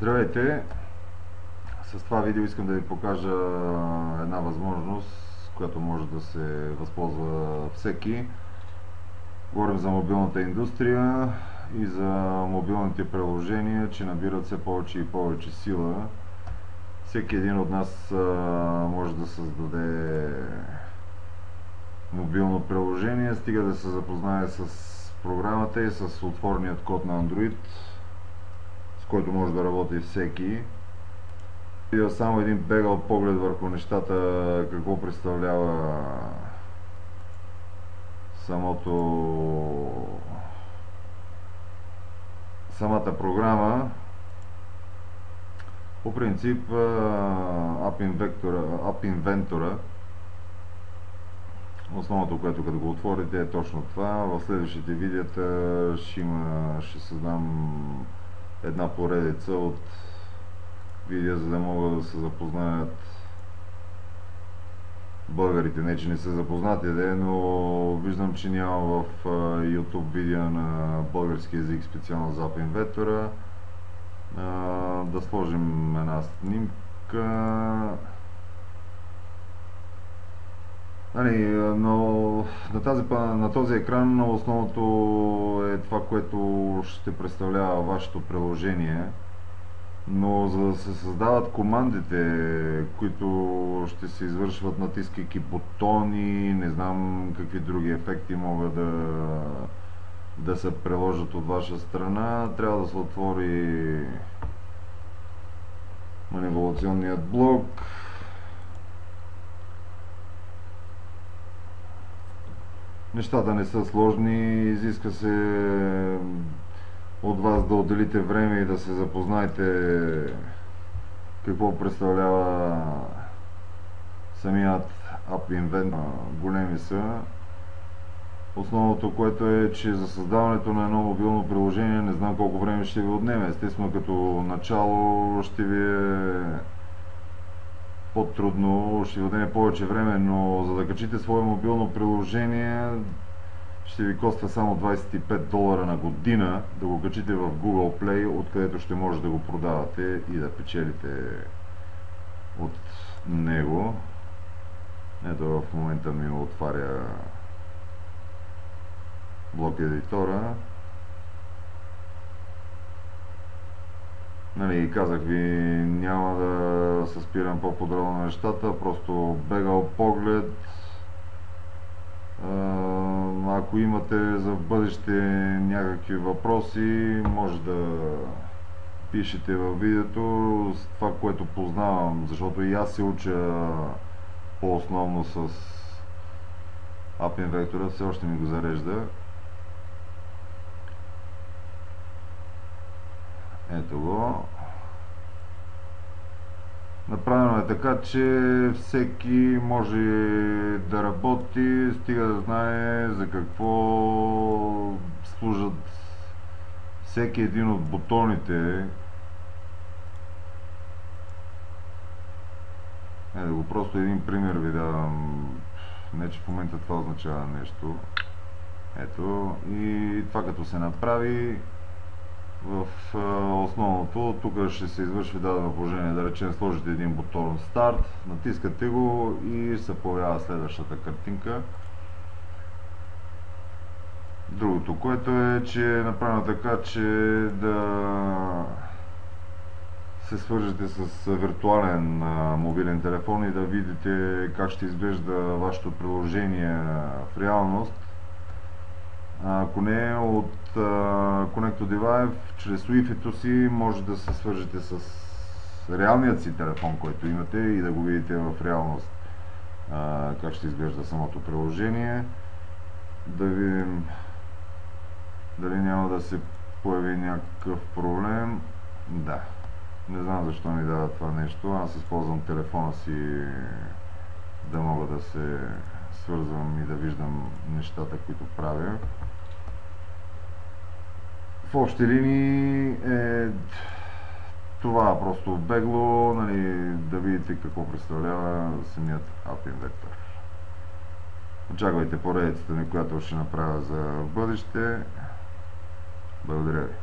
Здравейте! С това видео искам да ви покажа една възможност, която може да се възползва всеки. Говорим за мобилната индустрия и за мобилните приложения, че набират все повече и повече сила. Всеки един от нас може да създаде мобилно приложение, стига да се запознае с програмата и с отвореният код на Android, с който може да работи всеки. И само един бегал поглед върху нещата, какво представлява самата програма. По принцип App Inventor, основното, което като го отворите, е точно това. В следващите видеята ще създам една поредица от видео, за да могат да се запознаят българите. Не, че не са запознати, но виждам, че няма в YouTube видео на български език специално за App Inventor. Да сложим една снимка. Но на този екран основното е това, което ще представлява вашето приложение. Но за да се създават командите, които ще се извършват натискайки бутони, не знам какви други ефекти могат да се приложат от ваша страна, трябва да се отвори манипулационният блок. Нещата не са сложни, изиска се от вас да отделите време и да се запознаете какво представлява самият App Inventor. Големи са. Основното, което е, че за създаването на едно мобилно приложение не знам колко време ще ви отнеме. Естествено, като начало ще ви е по-трудно, ще ви отнеме повече време, но за да качите свое мобилно приложение ще ви коства само $25 на година да го качите в Google Play, откъдето ще може да го продавате и да печелите от него. Ето в момента ми отваря блок едитора. Казах ви, няма да се спирам по-подробно на нещата, просто бегал поглед. Ако имате за бъдеще някакви въпроси, може да пишете във видеото с това, което познавам, защото и аз се уча по-основно с App Inventor, все още ми го зарежда. Ето го. Направено е така, че всеки може да работи, стига да знае за какво служат всеки един от бутоните. Ето го, просто един пример ви давам. Не, че в момента това означава нещо. Ето, и това като се направи, в основното, тук ще се извърши дадено положение, да речем сложите един бутон старт, натискате го и се появява следващата картинка. Другото, което е, че е направено така, че да се свържете с виртуален мобилен телефон и да видите как ще изглежда вашето приложение в реалност. Ако не е от Connect to Device, чрез Wi-Fi-то си може да се свържете с реалният си телефон, който имате, и да го видите в реалност как ще изглежда самото приложение. Да видим дали няма да се появи някакъв проблем. Да, не знам защо ми дава това нещо. Аз използвам телефона си да мога да се свързвам и да виждам нещата, които правя. В общи линии е това просто бегло, да видите какво представлява самият App Inventor. Очаквайте поредицата ми, която ще направя за бъдеще. Благодаря ви.